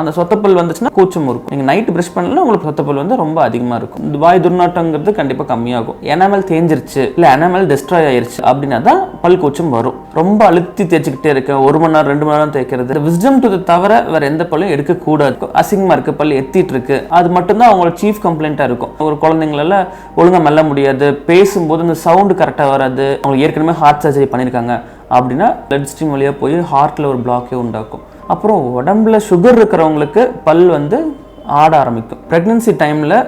அந்த சொத்தப்பல் வந்துச்சுன்னா கூச்சம் இருக்கும். நீங்கள் நைட்டு ப்ரஷ் பண்ணலாம் உங்களுக்கு சொத்தப்பல் வந்து ரொம்ப அதிகமாக இருக்கும். இந்த வாய் துர்நாற்றங்கிறது கண்டிப்பாக கம்மியாகும். எனாமல் தேஞ்சிருச்சு இல்லை எனாமல் டெஸ்ட்ராய் ஆயிடுச்சு அப்படின்னா தான் பல் கூச்சம் வரும். ரொம்ப அழுத்தி தேய்ச்சிக்கிட்டே இருக்க 1 மணி நேரம் 2 மணி நேரம் தேய்க்கிறது விஸ்டம் டூத்தை தவிர வேறு எந்த பல்லும் எடுக்கக்கூடாது. அசிங்கமாக இருக்குது, பல் எத்திட்டு இருக்கு, அது மட்டும்தான் அவங்களோட சீஃப் கம்ப்ளைண்ட்டாக இருக்கும். ஒரு குழந்தைங்களால ஒழுங்காக மெல்ல முடியாது, பேசும்போது இந்த சவுண்டு கரெக்டாக வராது, அவங்களுக்கு ஏற்கனவே ஹார்ட் சர்ஜரி பண்ணியிருக்காங்க அப்படின்னா பிளட் ஸ்ட்ரீம் வழியாக போய் ஹார்ட்டில் ஒரு பிளாக்கே உண்டாக்கும். அப்புறம் உடம்புல சுகர் இருக்கிறவங்களுக்கு பல் வந்து ஆட ஆரம்பிக்கும். ப்ரெக்னன்சி டைமில்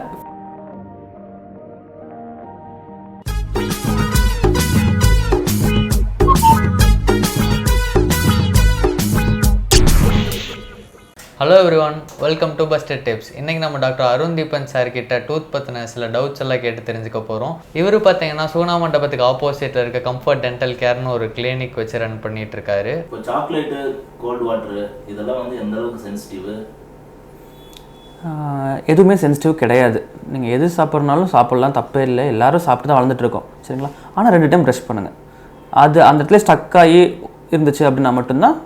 hello everyone, welcome to buster tips. இன்றைக்கி நம்ம டாக்டர் அருண் தீபன் சார் கிட்ட டூத் பற்றின சில டவுட்ஸ் எல்லாம் கேட்டு தெரிஞ்சுக்க போகிறோம். இவர் பார்த்தீங்கன்னா சுகுணா மண்டபத்துக்கு ஆப்போசிட்டில் இருக்க கம்ஃபர்ட் டென்டல் கேர்னு ஒரு கிளினிக் வச்சு ரன் பண்ணிட்டு இருக்காரு. இப்போ சாக்லேட்டு, கோல்டு வாட்டரு இதெல்லாம் வந்து எந்த அளவுக்கு சென்சிட்டிவ்? எதுவுமே சென்சிட்டிவ் கிடையாது. நீங்கள் எது சாப்பிட்றனாலும் சாப்பிட்லாம், தப்பே இல்லை. எல்லோரும் சாப்பிட்டு தான் வளர்ந்துட்டுருக்கோம், சரிங்களா? ஆனால் 2 டைம் ப்ரஷ் பண்ணுங்கள். அது அந்த இடத்துல ஸ்டக் ஆகி இருந்துச்சு அப்படின்னா மட்டும்தான்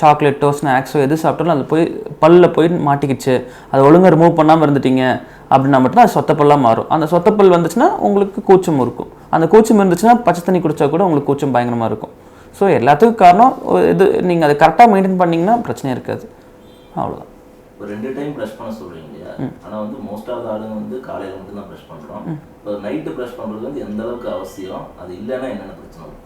சாக்லேட்டோ ஸ்நாக்ஸோ எது சாப்பிட்டாலும் அது போய் பல்லில் போய் மாட்டிக்கிச்சு, அதை ஒழுங்காக ரிமூவ் பண்ணாமல் இருந்துட்டீங்க அப்படின்னா மட்டும்தான் அது சொத்தப்பல்லாம் மாறும். அந்த சொத்தப்பல் வந்துச்சுன்னா உங்களுக்கு கூச்சம் இருக்கும். அந்த கூச்சம் இருந்துச்சுன்னா பச்சை தண்ணி குடித்தா கூட உங்களுக்கு கூச்சம் பயங்கரமாக இருக்கும். ஸோ எல்லாத்துக்கும் காரணம் இது. நீங்கள் அதை கரெக்டாக மெயின்டைன் பண்ணிங்கன்னா பிரச்சனை இருக்காது. அவ்வளோதான். ஒரு 2 டைம் ப்ரஷ் பண்ண சொல்கிறீங்க இல்லையா? ஆனால் வந்து மோஸ்ட் ஆஃப் ஆளுங்க வந்து காலையில் மட்டும் தான் ப்ரஷ் பண்ணுறோம். இப்போ நைட்டு ப்ரஷ் பண்ணுறது வந்து எந்த அளவுக்கு அவசியம், அது இல்லைன்னா என்னென்ன பிரச்சனை வரும்?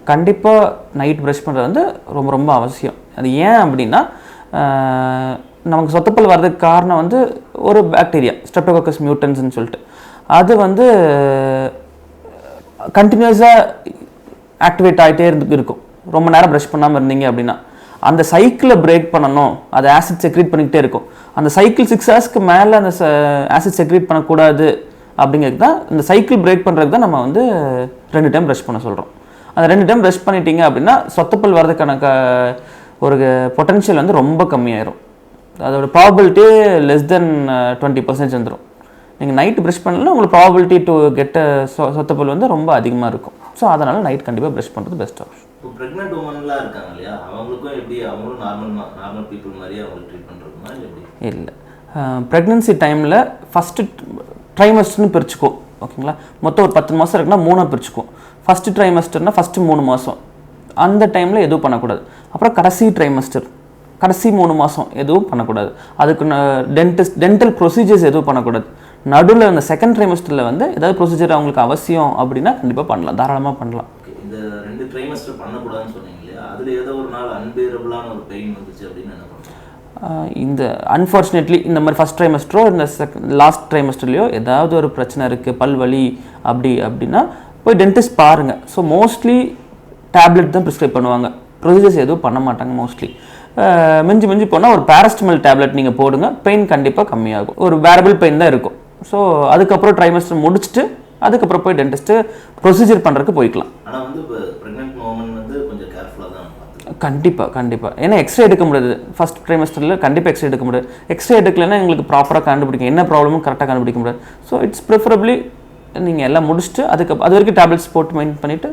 கண்டிப்பாக நைட் ப்ரஷ் பண்ணுறது வந்து ரொம்ப ரொம்ப அவசியம். அது ஏன் அப்படின்னா நமக்கு சொத்தப்பல் வர்றதுக்கு காரணம் வந்து ஒரு பாக்டீரியா ஸ்ட்ரெப்டோகாக்கஸ் மியூட்டன்ஸ்னு சொல்லிட்டு அது வந்து கண்டினியூஸாக ஆக்டிவேட் ஆகிட்டே இருக்கும். ரொம்ப நேரம் ப்ரஷ் பண்ணாமல் இருந்தீங்க அப்படின்னா அந்த சைக்கிளை பிரேக் பண்ணணும். அது ஆசிட் செக்ரீட் பண்ணிக்கிட்டே இருக்கும். அந்த சைக்கிள் 6 ஹவர்ஸ்க்கு மேலே அந்த ஆசிட் செக்ரீட் பண்ணக்கூடாது. அப்படிங்கிறது தான் இந்த சைக்கிள் பிரேக் பண்ணுறதுக்கு தான் நம்ம வந்து 2 டைம் ப்ரஷ் பண்ண சொல்கிறோம். அந்த 2 டைம் ப்ரஷ் பண்ணிட்டீங்க அப்படின்னா சொத்தப்பல் வர்றதுக்கான ஒரு பொட்டன்ஷியல் வந்து ரொம்ப கம்மியாயிரும். அதோட ப்ராபபிலிட்டி லெஸ் தென் 20% வந்துடும். நீங்கள் நைட்டு ப்ரஷ் பண்ணலாம், உங்களுக்கு ப்ராபபிலிட்டி டு கெட்ட சொத்தப்பல் வந்து ரொம்ப அதிகமாக இருக்கும். ஸோ அதனால் நைட் கண்டிப்பாக ப்ரஷ் பண்ணுறது பெஸ்ட் ஆப்ஷன். இப்போ ப்ரெக்னென்ட் உமன்லாம் இருக்காங்க இல்லையா, அவங்களுக்கும் எப்படி அவங்களும் நார்மல் பீப்புள் மாதிரியே அவங்களுக்கு ட்ரீட் பண்ணுறதுமா எப்படி? இல்லை, ப்ரெக்னன்சி டைமில் ஃபஸ்ட்டு ட்ரைமஸ்டர்னு பிரிச்சுக்கோ, ஓகேங்களா? மொத்தம் ஒரு 10 மாதம் இருக்குன்னா 3 பிரிச்சுக்கும். ஃபஸ்ட்டு ட்ரைமஸ்டர்னா ஃபஸ்ட்டு 3 மாதம் அந்த டைமில் எதுவும் பண்ணக்கூடாது. அப்புறம் கடைசி ட்ரைமஸ்டர் கடைசி 3 மாதம் எதுவும் பண்ணக்கூடாது. அதுக்கு டென்டல் ப்ரொசீஜர்ஸ் எதுவும் பண்ணக்கூடாது. நடுவில் இந்த செகண்ட் ட்ரைமஸ்டரில் வந்து ஏதாவது ப்ரொசீஜர் அவங்களுக்கு அவசியம் அப்படின்னா கண்டிப்பாக பண்ணலாம், தாராளமாக பண்ணலாம். இந்த 2 ட்ரைமஸ்டர் பண்ணக்கூடாதுன்னு சொன்னீங்க இல்லையா, அதில் ஏதோ ஒரு நாள் அன்பேரபிளான ஒரு பெயின் வந்துச்சு அப்படின்னு என்ன பண்ணுறோம்? இந்த அன்ஃபார்ச்சுனேட்லி இந்த மாதிரி ஃபஸ்ட் ட்ரைமஸ்டரோ இந்த லாஸ்ட் ட்ரைமஸ்டர்லையோ ஏதாவது ஒரு பிரச்சனை இருக்குது, பல் வலி அப்படின்னா போய் டென்டிஸ்ட் பாருங்கள். ஸோ மோஸ்ட்லி டேப்லெட் தான் ப்ரிஸ்கிரைப் பண்ணுவாங்க, ப்ரொசீஜர்ஸ் எதுவும் பண்ண மாட்டாங்க மோஸ்ட்லி. மிஞ்சி போனால் ஒரு பேராசிட்டமல் டேப்லெட் நீங்கள் போடுங்க, பெயின் கண்டிப்பாக கம்மியாகும். ஒரு வேரபிள் பெயின் தான் இருக்கும். ஸோ அதுக்கப்புறம் ட்ரைமஸ்டர் முடிச்சுட்டு அதுக்கப்புறம் போய் டென்டிஸ்ட்டு ப்ரொசீஜர் பண்ணுறதுக்கு போய்க்கலாம். ஆனால் வந்து இப்போ ப்ரெக்னென்ட் உமன் வந்து கொஞ்சம் கேர்ஃபுல்லாக தான் கண்டிப்பாக. ஏன்னா எக்ஸ்ரே எடுக்க முடியாது ஃபஸ்ட் ட்ரைமஸ்டரில், கண்டிப்பாக எக்ஸ்ரே எடுக்க முடியாது. எக்ஸ்ரே எடுக்கலைன்னா எங்களுக்கு ப்ராப்பராக கண்டுபிடிக்கும், என்ன ப்ராப்ளமும் கரெக்டாக கண்டுபிடிக்க முடியாது. ஸோ இட்ஸ் ப்ரிஃபரபிளி நீங்கள் எல்லாம் முடிச்சுட்டு அது வரைக்கும் டேப்லெட்ஸ் போட்டு மெயின் பண்ணிவிட்டு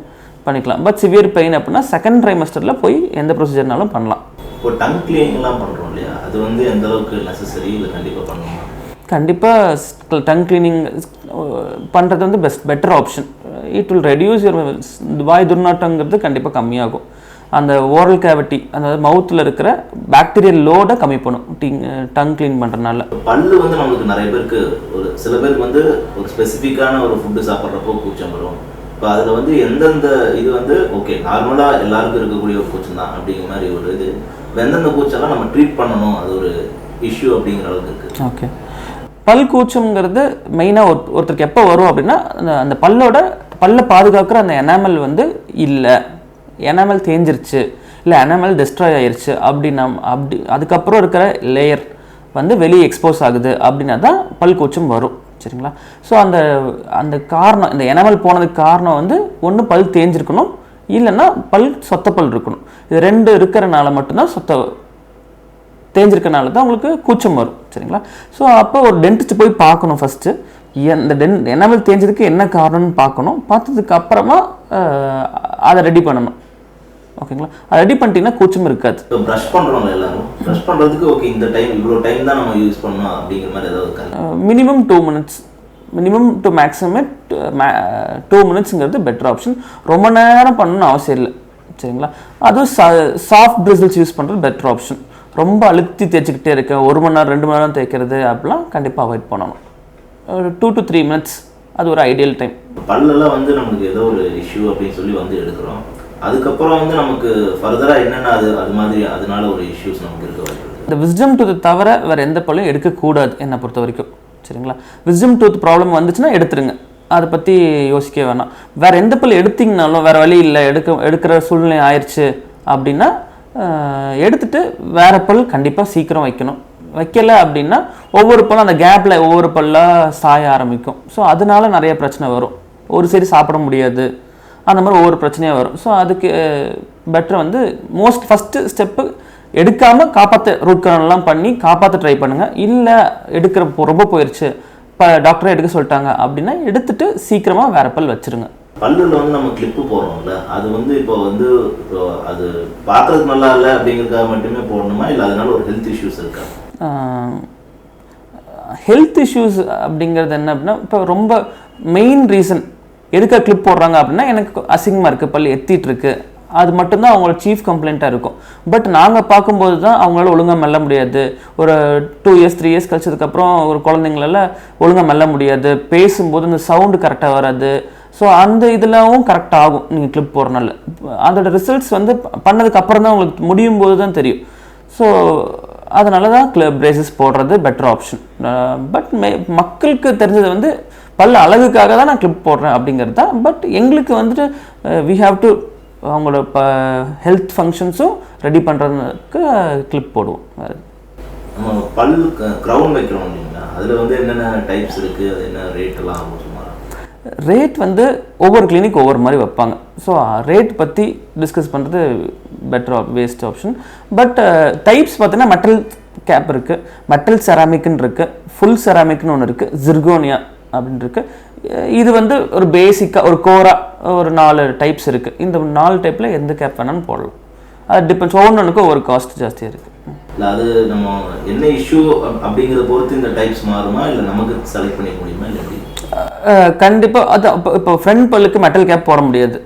பண்ணிக்கலாம். பட் சிவியர் பெயின் அப்படின்னா செகண்ட் ட்ரைமஸ்டரில் போய் எந்த ப்ரொசீஜர்னாலும் பண்ணலாம். இப்போ டங் கிளீனிங்லாம் பண்ணுறோம் இல்லையா, அது வந்து எந்த அளவுக்கு நெசசரி இல்லை கண்டிப்பாக பண்ணணும்? கண்டிப்பாக டங் கிளீனிங் பண்ணுறது வந்து better option. It will reduce your வாய் துர்நாற்றங்கிறது கண்டிப்பாக கம்மியாகும். அந்த ஓரல் கேவிட்டி, அந்த மவுத்தில் இருக்கிற பாக்டீரியல் லோடை கம்மி பண்ணும் டங் கிளீன் பண்ணுறதுனால. பல்லு வந்து நம்மளுக்கு நிறைய பேருக்கு ஒரு சில பேருக்கு வந்து ஒரு ஸ்பெசிஃபிக்கான ஒரு ஃபுட்டு சாப்பிட்றப்போ கூச்சம் வரும். இப்போ அதில் வந்து எந்தெந்த இது வந்து ஓகே நார்மலாக எல்லாருக்கும் இருக்கக்கூடிய ஒரு கூச்சம் தான் அப்படிங்கிற மாதிரி ஒரு இது, எந்தெந்த கூச்சம்லாம் நம்ம ட்ரீட் பண்ணணும், அது ஒரு இஷ்யூ அப்படிங்கிற அளவுக்கு இருக்குது. ஓகே, பல் கூச்சம்ங்கிறது மெயினாக ஒருத்தருக்கு எப்போ வரும் அப்படின்னா அந்த பல்லை பாதுகாக்கிற அந்த எனாமல் வந்து இல்லை, எனாமல் தேஞ்சிருச்சு இல்லை எனாமல் டெஸ்ட்ராய் ஆயிடுச்சு அப்படின்னா அதுக்கப்புறம் இருக்கிற லேயர் வந்து வெளியே எக்ஸ்போஸ் ஆகுது அப்படின்னா தான் பல் கூச்சம் வரும், சரிங்களா? ஸோ அந்த காரணம், இந்த எனாமல் போனதுக்கு காரணம் வந்து ஒன்று பல் தேஞ்சிருக்கணும், இல்லைன்னா பல் சொத்தப்பல் இருக்கணும். இது 2 இருக்கிறனால மட்டும்தான் தேஞ்சிருக்கனால தான் உங்களுக்கு கூச்சம் வரும், சரிங்களா? ஸோ அப்போ ஒரு டென்டிஸ்ட் போய் பார்க்கணும். ஃபஸ்ட்டு இந்த எனாமல் தேஞ்சதுக்கு என்ன காரணம்னு பார்க்கணும். பார்த்ததுக்கு அப்புறமா அதை ரெடி பண்ணணும். ஓகேங்களா. அது ரெடி பண்ணிட்டீங்கன்னா கூச்சம் இருக்காது. இப்போ ப்ரஷ் பண்ணுறோம் எல்லாரும், ப்ரஷ் பண்ணுறதுக்கு ஓகே இந்த டைம் இவ்வளோ டைம் தான் நம்ம யூஸ் பண்ணணும் அப்படிங்கிற மாதிரி ஏதாவது இருக்காது? Minimum 2 minutes, minimum to maximum 2 minutesங்கிறது பெட்டர் ஆப்ஷன். ரொம்ப நேரம் பண்ணணும்னு அவசியம் இல்லை சரிங்களா. அதுவும் சாஃப்ட் பிரிசில்ஸ் யூஸ் பண்ணுறது பெட்டர் ஆப்ஷன். ரொம்ப அழுத்தி தேய்ச்சிக்கிட்டே இருக்க 1 மணி நேரம் 2 மணி நேரம் தேய்க்கிறது அப்படிலாம் கண்டிப்பாக அவாய்ட் பண்ணணும். 2 to 3 minutes அது ஒரு ஐடியல் டைம். பல்லெல்லாம் வந்து நமக்கு ஏதோ ஒரு இஷ்யூ அப்படின்னு சொல்லி வந்து எடுக்கிறோம், அதுக்கப்புறம் வந்து நமக்கு ஃபர்தராக என்னென்ன அது மாதிரி அதனால ஒரு இஷ்யூஸ் நமக்கு இருக்க வாய்ப்பு. இந்த விஸ்டம் டூத் தவிர வேறு எந்த பல்லும் எடுக்கக்கூடாது என்னை பொறுத்த வரைக்கும் சரிங்களா. விஸ்டம் டூத் ப்ராப்ளம் வந்துச்சுன்னா எடுத்துருங்க, அதை பற்றி யோசிக்க வேணாம். வேறு எந்த பல் எடுத்திங்கனாலும் வேறு வழி இல்லை, எடுக்கிற சூழ்நிலை ஆயிடுச்சு அப்படின்னா எடுத்துகிட்டு வேறு பல் கண்டிப்பாக சீக்கிரம் வைக்கணும். வைக்கலை அப்படின்னா ஒவ்வொரு பல்லும் அந்த கேப்பில் ஒவ்வொரு பல்லாக சாய ஆரம்பிக்கும். ஸோ அதனால நிறைய பிரச்சனை வரும். ஒரு சரி சாப்பிட முடியாது, அந்த மாதிரி ஒவ்வொரு பிரச்சனையாக வரும். ஸோ அதுக்கு பெட்டர் வந்து ஃபஸ்ட்டு ஸ்டெப்பு எடுக்காமல் காப்பாற்ற ரூட் கனால்லாம் பண்ணி காப்பாற்ற ட்ரை பண்ணுங்கள். இல்லை எடுக்கிற ரொம்ப போயிடுச்சு, இப்போ டாக்டரே எடுக்க சொல்லிட்டாங்க அப்படின்னா எடுத்துகிட்டு சீக்கிரமாக வேறு பல் வச்சுருங்க. பல்லில் வந்து நம்ம கிளிப்பு போடுறோம்ல, அது வந்து இப்போ அது பார்க்கறதுக்கு நல்லா இல்லை அப்படிங்கிறதுக்காக மட்டுமே போடணுமா, இல்லை அதனால ஒரு ஹெல்த் இஷ்யூஸ் இருக்கா? ஹெல்த் இஷ்யூஸ் அப்படிங்கிறது என்ன அப்படின்னா, இப்போ ரொம்ப மெயின் ரீசன் எதுக்காக கிளிப் போடுறாங்க அப்படின்னா எனக்கு அசிங்கமாக இருக்குது, பல் எத்திட்டு இருக்கு, அது மட்டும்தான் அவங்களோட சீஃப் கம்ப்ளைண்ட்டாக இருக்கும். பட் நாங்கள் பார்க்கும்போது தான் அவங்களால ஒழுங்காக மெல்ல முடியாது. ஒரு 2 years 3 years கழிச்சதுக்கப்புறம் ஒரு குழந்தைங்களால ஒழுங்காக மெல்ல முடியாது, பேசும்போது இந்த சவுண்டு கரெக்டாக வராது. ஸோ அந்த இதெல்லாம் கரெக்ட் ஆகும் நீங்கள் கிளிப் போடுறனால. அதோட ரிசல்ட்ஸ் வந்து பண்ணதுக்கு அப்புறம் தான் உங்களுக்கு முடியும் போது தான் தெரியும். ஸோ அதனால தான் பிரேசஸ் போடுறது பெட்டர் ஆப்ஷன். பட் மக்களுக்கு தெரிஞ்சது வந்து பல் அழகுக்காக தான் நான் கிளிப் போடுறேன் அப்படிங்கிறது தான். பட் எங்களுக்கு வந்துட்டு வி ஹாவ் டு அவங்களோட ஹெல்த் ஃபங்க்ஷன்ஸும் ரெடி பண்ணுறதுக்கு கிளிப் போடுவோம். வேறு நம்ம பல் க்ரௌன் வைக்கிறோம் இல்லைங்களா, அதில் வந்து என்னென்ன டைப்ஸ் இருக்குது, அது என்ன ரேட்டெல்லாம் ஆகும்? ரேட் வந்து ஒவ்வொரு கிளினிக் ஒவ்வொரு மாதிரி வைப்பாங்க. ஸோ ரேட் பற்றி டிஸ்கஸ் பண்ணுறது better waste option. But types பார்த்தீங்கன்னா மெட்டல் கேப் இருக்குது, மெட்டல் செராமிக்னு இருக்குது, ஃபுல் செராமிக்னு ஒன்று இருக்குது, ஜிர்கோனியா அப்படின்னு இருக்குது. இது வந்து ஒரு பேசிக்காக ஒரு கோரா ஒரு 4 டைப்ஸ் இருக்குது. இந்த 4 டைப்பில் எந்த கேப் வேணாலும் போடலாம். அது டிபெண்ட்ஸ், ஒவ்வொன்றுக்கும் ஒரு காஸ்ட் ஜாஸ்தியாக இருக்குது. இல்லை அது நம்ம என்ன இஷ்யூ அப்படிங்கிறத பொறுத்து இந்த டைப்ஸ் மாறுமா, இல்லை நமக்கு செலக்ட் பண்ணிக்க முடியுமா, இல்லை எப்படி? கண்டிப்பாக அது இப்போ ஃப்ரண்ட் பல்லுக்கு மெட்டல் கேப் போட முடியாது,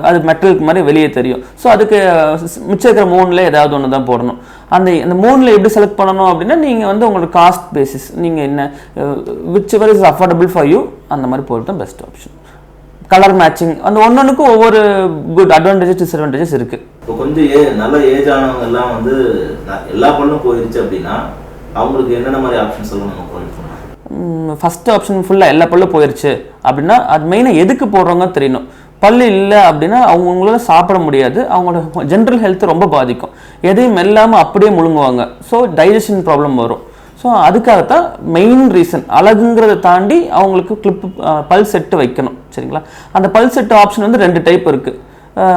அது மெட்டலுக்கு மாதிரி வெளியே தெரியும். ஸோ அதுக்கு மிச்சம் இருக்கிற 3ல் ஏதாவது ஒன்று தான் போடணும். அந்த 3ல் எப்படி செலக்ட் பண்ணணும் அப்படின்னா நீங்கள் வந்து உங்களோட காஸ்ட் பேசிஸ், நீங்கள் என்ன which ever is affordable for you அந்த மாதிரி போகிறது தான் பெஸ்ட் ஆப்ஷன். கலர் மேட்சிங் அந்த ஒன்றுக்கும் ஒவ்வொரு குட் அட்வான்டேஜஸ் டிஸ்அட்வான்டேஜஸ் இருக்குது. இப்போ கொஞ்சம் நல்ல ஏஜ் ஆனவங்க எல்லாம் வந்து எல்லா பல்லும் போயிடுச்சு அப்படின்னா அவங்களுக்கு என்னென்ன மாதிரி ஆப்ஷன்ஸ் எல்லாம் நம்ம ப்ரொவைட் பண்ணலாம்? ஃபஸ்ட்டு ஆப்ஷன் ஃபுல்லாக எல்லா பல்லும் போயிடுச்சு அப்படின்னா அது மெயினாக எதுக்கு போடுறவங்க தெரியணும். பல் இல்லை அப்படின்னா அவங்களால சாப்பிட முடியாது, அவங்களோட ஜென்ரல் ஹெல்த் ரொம்ப பாதிக்கும், எதையும் மெல்லாமல் அப்படியே முழுங்குவாங்க. ஸோ டைஜஷன் ப்ராப்ளம் வரும். ஸோ அதுக்காகத்தான் மெயின் ரீசன். அழகுங்கிறத தாண்டி அவங்களுக்கு பல் செட்டு வைக்கணும் சரிங்களா. அந்த பல் செட்டு ஆப்ஷன் வந்து 2 டைப் இருக்குது.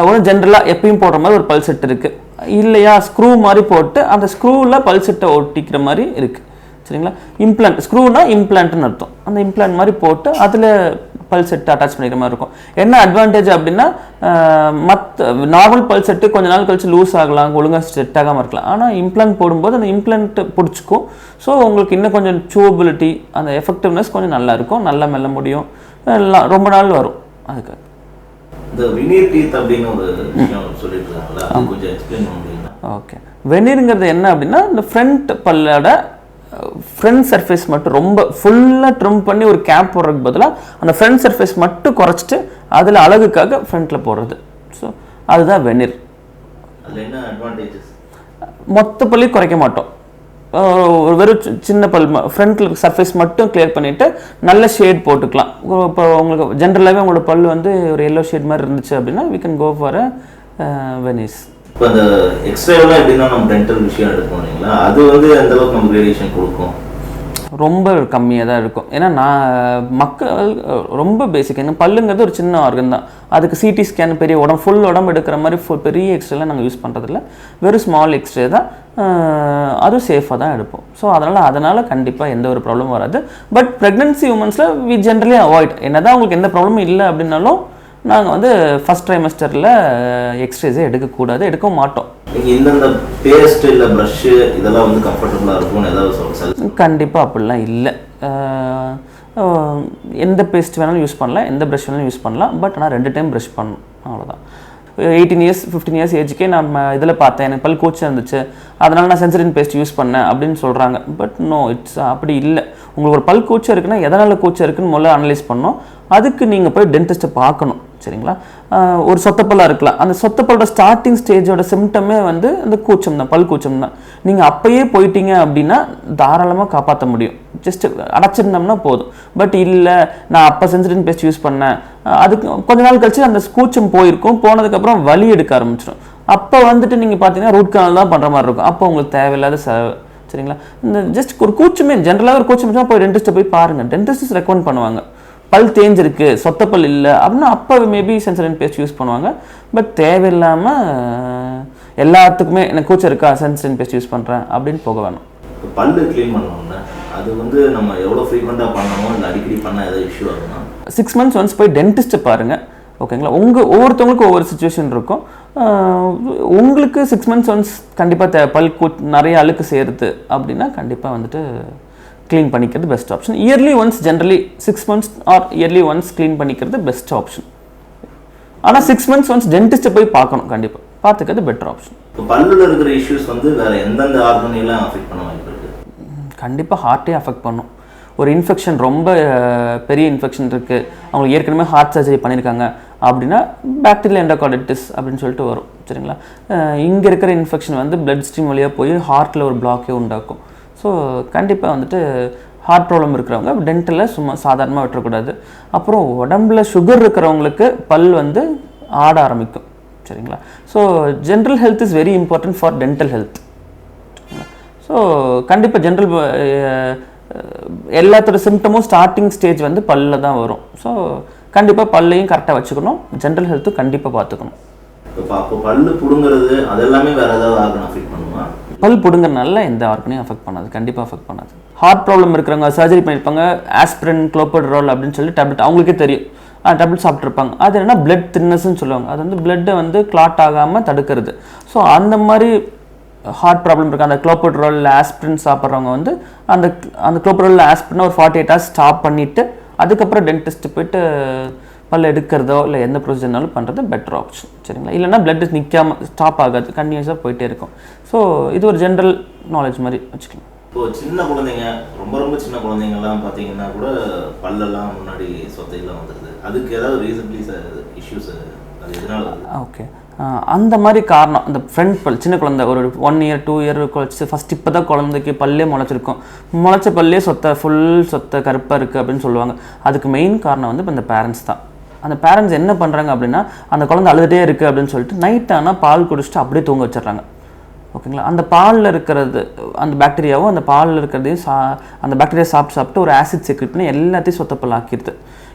ஒன்று ஜென்ரலாக எப்பயும் போடுற மாதிரி ஒரு பல் செட் இருக்குது, இல்லையா ஸ்க்ரூ மாதிரி போட்டு அந்த ஸ்க்ரூவில் பல் செட்டை ஒட்டிக்கிற மாதிரி இருக்குது சரிங்களா. இம்ப்ளான்ட் ஸ்க்ரூனா இம்ப்ளான்ட்னு அர்த்தம். அந்த இம்ப்ளான்ட் மாதிரி போட்டு அதில் பல் செட்டு அட்டாச் பண்ணிக்கிற மாதிரி இருக்கும். என்ன அட்வான்டேஜ் அப்படின்னா மற்ற நார்மல் பல் செட்டு கொஞ்ச நாள் கழிச்சு லூஸ் ஆகலாம், ஒழுங்காக செட் ஆகாமல் இருக்கலாம். ஆனால் இம்ப்ளான்ட் போடும்போது அந்த இம்ப்ளான்ட் பிடிச்சிக்கும். ஸோ உங்களுக்கு இன்னும் கொஞ்சம் சூவபிலிட்டி அந்த எஃபெக்டிவ்னஸ் கொஞ்சம் நல்லா இருக்கும், நல்லா மெல்ல முடியும், ரொம்ப நாள் வரும். அதுக்காக இந்த வெனீர் டீத் அப்படின்னு ஒரு விஷயம் சொல்லியிருக்காங்களா, அது கொஞ்சம் எக்ஸ்பிளைன் பண்ண முடியுமா? ஓகே, வெனீருங்கிறது என்ன அப்படின்னா இந்த ஃப்ரண்ட் பல்லோட ஃப்ரண்ட் சர்ஃபேஸ் மட்டும் ரொம்ப ஃபுல்லாக ட்ரிம் பண்ணி ஒரு கேப் போடுறதுக்கு பதிலாக அந்த ஃப்ரண்ட் சர்ஃபேஸ் மட்டும் குறைச்சிட்டு அதில் அழகுக்காக ஃப்ரண்ட்டில் போடுறது. ஸோ அதுதான் வெனீர். அதில் என்ன அட்வான்டேஜஸ்? மொத்த பல்லையும் குறைக்க மாட்டோம், ஒரு வெறும் சின்ன பல் ஃப்ரண்ட்டில் சர்ஃபேஸ் மட்டும் கிளியர் பண்ணிவிட்டு நல்ல ஷேட் போட்டுக்கலாம். இப்போ உங்களுக்கு ஜென்ரலாகவே உங்களோட பல் வந்து ஒரு எல்லோ ஷேட் மாதிரி இருந்துச்சு அப்படின்னா we can go for a வெனீஸ். இப்போ அந்த எக்ஸ்ரேவெல்லாம் எப்படின்னா நம்ம டென்டல் விஷயம் எடுப்போம் இல்லைங்களா, அது வந்து எந்த அளவுக்கு நமக்கு ரேடியேஷன் கொடுக்கும்? ரொம்ப கம்மியாக தான் இருக்கும். ஏன்னா நான் மக்கள் ரொம்ப பேசிக், என்ன பல்லுங்கிறது ஒரு சின்ன ஆர்கன் தான், அதுக்கு சிடி ஸ்கேன் பெரிய உடம்பு ஃபுல் உடம்பு எடுக்கிற மாதிரி பெரிய எக்ஸ்ரேலாம் நாங்கள் யூஸ் பண்ணுறதில்ல, வெறும் ஸ்மால் எக்ஸ்ரே தான், அதுவும் சேஃபாக தான் எடுப்போம். ஸோ அதனால் கண்டிப்பாக எந்த ஒரு ப்ராப்ளமும் வராது. பட் ப்ரெக்னென்சி உமன்ஸில் வி ஜென்ரலி அவாய்ட், என்ன தான் உங்களுக்கு எந்த ப்ராப்ளமும் இல்லை அப்படின்னாலும் நாங்கள் வந்து ஃபஸ்ட் ட்ரைமஸ்டரில் எக்ஸ்ரேஸே எடுக்கக்கூடாது, எடுக்க மாட்டோம். இந்தந்த பேஸ்ட் இல்லை ப்ரஷ்ஷு இதெல்லாம் வந்து கம்ஃபர்டபுளாக இருக்கும்னு ஏதாவது கண்டிப்பாக அப்படிலாம் இல்லை. எந்த பேஸ்ட் வேணாலும் யூஸ் பண்ணலாம், எந்த ப்ரஷ் வேணாலும் யூஸ் பண்ணலாம். பட் ஆனால் 2 டைம் ப்ரஷ் பண்ணணும், அவ்வளோதான். 18 இயர்ஸ் 15 இயர்ஸ் ஏஜுக்கே நம்ம இதில் பார்த்தேன், எனக்கு பல் கூச்சம் இருந்துச்சு, அதனால் நான் சென்சரின் பேஸ்ட் யூஸ் பண்ணேன் அப்படின்னு சொல்கிறாங்க. பட் நோ, இட்ஸ் அப்படி இல்லை. உங்களுக்கு ஒரு பல் கூச்சம் இருக்குன்னா எதனால் கூச்சம் இருக்குன்னு முதல்ல அனலைஸ் பண்ணணும். அதுக்கு நீங்கள் போய் டென்டிஸ்ட்டை பார்க்கணும், சரிங்களா? ஒரு சொத்தப்பல்லாக இருக்கலாம், அந்த சொத்தப்பல்லோட ஸ்டார்டிங் ஸ்டேஜோட சிம்டமே வந்து அந்த கூச்சம் தான், பல் கூச்சம் தான். நீங்கள் அப்போயே போயிட்டீங்க அப்படின்னா தாராளமாக காப்பாற்ற முடியும், ஜஸ்ட் அடைச்சிருந்தோம்னா போதும். பட் இல்லை, நான் அப்போ சென்சரின் பேஸ்ட் யூஸ் பண்ணேன், அதுக்கு கொஞ்ச நாள் கழிச்சு அந்த கூச்சம் போயிருக்கும், போனதுக்கப்புறம் வலி எடுக்க ஆரம்பிச்சிடும். அப்போ வந்துட்டு நீங்கள் பார்த்தீங்கன்னா ரூட் கனால் தான் பண்ணுற மாதிரி இருக்கும். அப்போ உங்களுக்கு தேவையில்லாத சரிங்களா? இந்த ஜஸ்ட் ஒரு கூச்சமே, ஜென்ரலாக ஒரு கூச்சம் போய் டென்டிஸ்ட்டை போய் பாருங்கள், டென்டிஸ்ட் ரெக்கமெண்ட் பண்ணுவாங்க. பல் தேஞ்சிருக்கு, சொத்தப்பல் இல்லை அப்படின்னா அப்போ மேபி சென்சரின் பேஸ்ட் யூஸ் பண்ணுவாங்க. பட் தேவையில்லாமல் எல்லாத்துக்குமே எனக்கு கூச்சம் இருக்கா சென்சரின் பேஸ்ட் யூஸ் பண்ணுறேன் அப்படின்னு போக வேணும். இப்போ பல்லு க்ளீன் பண்ணோம்னா அது வந்து நம்ம எவ்வளோ ஃப்ரீக்வெண்ட்டாக பண்ணணும், இல்லை அடிக்கடி பண்ண ஏதாவது இஷ்யூ ஆகும்னா 6 months ஒன்ஸ் போய் டென்டிஸ்ட்டை பாருங்கள், ஓகேங்களா? ஒவ்வொருத்தவங்களுக்கும் ஒவ்வொரு சுச்சுவேஷன் இருக்கும். உங்களுக்கு 6 months ஒன்ஸ் கண்டிப்பாக பல் நிறைய அழுக்கு சேருது அப்படின்னா கண்டிப்பாக வந்துட்டு க்ளீன் பண்ணிக்கிறது best option. Yearly once, generally 6 months or yearly once clean பண்ணிக்கிறது பெஸ்ட் ஆப்ஷன். ஆனால் 6 months ஒன்ஸ் டென்டிஸ்ட்டை போய் பார்க்கணும், கண்டிப்பாக பார்த்துக்கிறது பெட்டர் ஆப்ஷன். இப்போ பல்லில் இருக்கிற இஷ்யூஸ் வந்து வேறு எந்தெந்த ஆர்கனையெல்லாம் அஃபெக்ட் பண்ண வாய்ப்பு இருக்குது? கண்டிப்பாக ஹார்ட்டே அஃபெக்ட் பண்ணும். ஒரு இன்ஃபெக்ஷன், ரொம்ப பெரிய இன்ஃபெக்ஷன் இருக்குது, அவங்களுக்கு ஏற்கனவே ஹார்ட் சர்ஜரி பண்ணியிருக்காங்க அப்படின்னா பாக்டீரியல் எண்டோகார்டிட்டிஸ் அப்படின்னு சொல்லிட்டு வரும், சரிங்களா? இங்கே இருக்கிற இன்ஃபெக்ஷன் வந்து பிளட் ஸ்ட்ரீம் வழியாக போய் ஹார்ட்டில் ஒரு பிளாக்கே உண்டாக்கும். ஸோ கண்டிப்பாக வந்துட்டு ஹார்ட் ப்ராப்ளம் இருக்கிறவங்க டென்டலில் சும்மா சாதாரணமாக விட்டுறக்கூடாது. அப்புறம் உடம்புல சுகர் இருக்கிறவங்களுக்கு பல் வந்து ஆட ஆரம்பிக்கும், சரிங்களா? So general health is very important for dental health. So கண்டிப்பாக ஜென்ரல் எல்லாத்தோட சிம்டமும் ஸ்டார்டிங் ஸ்டேஜ் வந்து பல்லில் தான் வரும். ஸோ கண்டிப்பாக பல்லையும் கரெக்டாக வச்சுக்கணும், ஜென்ரல் ஹெல்த்தும் கண்டிப்பாக பார்த்துக்கணும். இப்போ பல்லு பிடுங்கிறது அதெல்லாமே வேறு ஏதாவது ஆர்கன் அஃபெக்ட் பண்ணுமா? பல் பிடுங்கிறனால எந்த ஆர்கனையும் அஃபெக்ட் பண்ணாது, கண்டிப்பாக அஃபெக்ட் பண்ணாது. ஹார்ட் ப்ராப்ளம் இருக்கிறவங்க சர்ஜரி பண்ணியிருப்பாங்க, ஆஸ்பிரின், குளோபெட்ரால் அப்படின்னு சொல்லி டேப்லெட் அவங்களுக்கே தெரியும், டேப்லெட் சாப்பிட்ருப்பாங்க. அது என்னென்னா பிளட் தின்னஸ்ன்னு சொல்லுவாங்க, அது வந்து பிளட்டை வந்து கிளாட் ஆகாமல் தடுக்கிறது. ஸோ அந்த மாதிரி ஹார்ட் ப்ராப்ளம் இருக்குது, அந்த குளோபெட்ரால் ஆஸ்பிரின் சாப்பிட்றவங்க வந்து அந்த குளோபெட்ரால் ஆஸ்பிரின் ஒரு 48 hours ஸ்டாப் பண்ணிவிட்டு அதுக்கப்புறம் டென்டிஸ்ட்டு போய்ட்டு பல் எடுக்கிறதோ இல்லை எந்த ப்ரொசீஜர்னாலும் பண்ணுறது பெட்டர் ஆப்ஷன், சரிங்களா? இல்லைனா பிளட் நிற்காமல் ஸ்டாப் ஆகாது, கண்டினியூஸாக போயிட்டே இருக்கும். ஸோ இது ஒரு ஜென்ரல் நாலேஜ் மாதிரி வச்சுக்கலாம். இப்போது சின்ன குழந்தைங்க, ரொம்ப ரொம்ப சின்ன குழந்தைங்கள்லாம் பார்த்தீங்கன்னா கூட பல்லெல்லாம் முன்னாடி சொத்தையெல்லாம் வந்துடுது, அதுக்கு ஏதாவது ரீசன்ட்லி இஷ்யூஸ் அது எதனால? ஓகே, அந்த மாதிரி காரணம் அந்த ஃப்ரண்ட் பல், சின்ன குழந்தை ஒரு 1 year 2 year கழிச்சு ஃபஸ்ட் இப்போ தான் குழந்தைக்கு பல்லே முளைச்சிருக்கும், முளைச்ச பல்லே ஃபுல் சொத்தை கருப்பாக இருக்குது அப்படின்னு சொல்லுவாங்க. அதுக்கு மெயின் காரணம் வந்து இப்போ இந்த பேரண்ட்ஸ் தான். அந்த பேரண்ட்ஸ் என்ன பண்ணுறாங்க அப்படின்னா, அந்த குழந்தை அழுதுகிட்டே இருக்குது அப்படின்னு சொல்லிட்டு நைட் ஆனால் பால் குடிச்சிட்டு அப்படியே தூங்க வச்சிடுறாங்க, ஓகேங்களா? அந்த பாலில் இருக்கிறது, அந்த பாக்டீரியாவும் அந்த பாலில் இருக்கிறதையும் அந்த பாக்டீரியா சாப்பிட்டு ஒரு ஆசிட் செக்ரெட் பண்ணி எல்லாத்தையும் சொத்தப்பல் ஆக்கிடுது.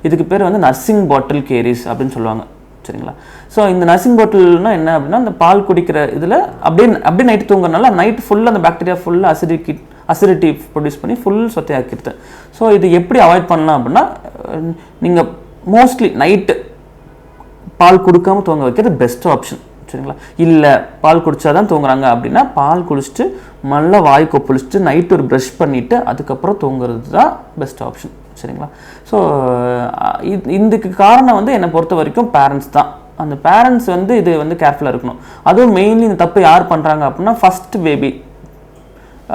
இதுக்கு பேர் வந்து நர்சிங் பாட்டில் கேரிஸ் அப்படின்னு சொல்லுவாங்க, சரிங்களா? ஸோ இந்த நர்சிங் பாட்டில்னா என்ன அப்படின்னா, அந்த பால் குடிக்கிற இதில் அப்படியே நைட்டு தூங்குறதுனால நைட் ஃபுல்லாக அந்த பாக்டீரியா ஃபுல்லாக அசிடிட்டி ப்ரொடியூஸ் பண்ணி ஃபுல் சொத்தை ஆக்கிடுது. ஸோ இது எப்படி அவாய்ட் பண்ணலாம் அப்படின்னா, நீங்கள் மோஸ்ட்லி நைட்டு பால் கொடுக்காமல் தூங்க வைக்கிறது பெஸ்ட் ஆப்ஷன், சரிங்களா? இல்லை பால் குடித்தா தான் தூங்குறாங்க அப்படின்னா பால் குடிச்சிட்டு நல்லா வாய் கொப்பளிச்சுட்டு நைட்டு ஒரு ப்ரஷ் பண்ணிவிட்டு அதுக்கப்புறம் தூங்குறது தான் பெஸ்ட் ஆப்ஷன், சரிங்களா? ஸோ இதுக்கு காரணம் வந்து என்னை பொறுத்த வரைக்கும் பேரண்ட்ஸ் தான். அந்த பேரண்ட்ஸ் வந்து இது வந்து கேர்ஃபுல்லாக இருக்கணும். அதுவும் மெயின்லி இந்த தப்பு யார் பண்ணுறாங்க அப்படின்னா, ஃபஸ்ட்டு பேபி,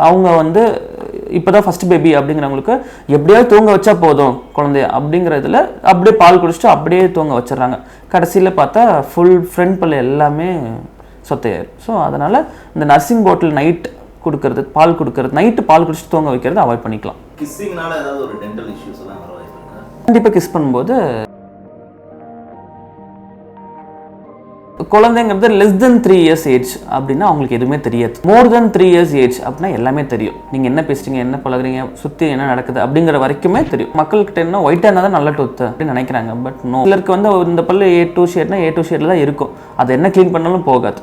அவங்க வந்து இப்போ தான் ஃபஸ்ட் பேபி அப்படிங்கிறவங்களுக்கு எப்படியாவது தூங்க வச்சா போதும் குழந்தைய அப்படிங்கிறதுல அப்படியே பால் குடிச்சிட்டு அப்படியே தூங்க வச்சிடறாங்க. கடைசியில் பார்த்தா ஃபுல் ஃப்ரண்ட் பல் எல்லாமே சொத்தையாயிரும். ஸோ அதனால் இந்த நர்சிங் பாட்டில் நைட் கொடுக்கறது, பால் கொடுக்கறது, நைட்டு பால் குடிச்சிட்டு தூங்க வைக்கிறது அவாய்ட் பண்ணிக்கலாம். கிஸ்ஸிங்னால ஏதாவது ஒரு டென்டல் இஷ்யூஸ் எல்லாம் வர வாய்ப்பு இருக்கா? கண்டிப்பாக கிஸ் பண்ணும்போது குழந்தைங்கிறது less than 3 years ஏஜ் அப்படின்னா அவங்களுக்கு எதுவுமே தெரியாது. more than 3 years ஏஜ் அப்படின்னா எல்லாமே தெரியும். நீங்கள் என்ன பேசுறீங்க, என்ன பழகுறீங்க, சுற்றி என்ன நடக்குது அப்படிங்கிற வரைக்குமே தெரியும். மக்கள்கிட்ட என்ன ஒயிட்டாக இருந்தால் தான் நல்ல டூத்து அப்படின்னு நினைக்கிறாங்க. பட் நோ, சிலருக்கு வந்து இந்த பல்லு A2 ஷேட்னா A2 ஷேடில் தான் இருக்கும், அதை என்ன க்ளீன் பண்ணாலும் போகாது.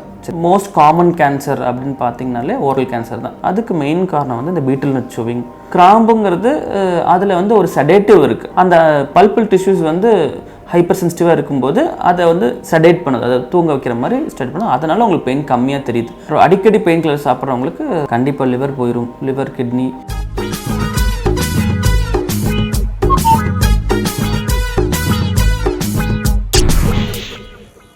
மோஸ்ட் காமன் கேன்சர் அப்படின்னு பார்த்தீங்கனாலே ஓரல் கேன்சர் தான். அதுக்கு மெயின் காரணம் வந்து இந்த பீட்டில் நட் சூவிங். கிராம்புங்கிறது அதில் வந்து ஒரு செடேட்டிவ் இருக்குது. அந்த பல்பிள் டிஷ்யூஸ் வந்து ஹைப்பர் சென்சிட்டிவாக இருக்கும்போது அதை வந்து செடேட் பண்ணுது, அதை தூங்க வைக்கிற மாதிரி செடேட் பண்ணுது. அதனால உங்களுக்கு பெயின் கம்மியாக தெரியுது. அடிக்கடி பெயின் கில்லர் சாப்பிட்றவங்களுக்கு கண்டிப்பாக லிவர் போயிடும், லிவர் கிட்னி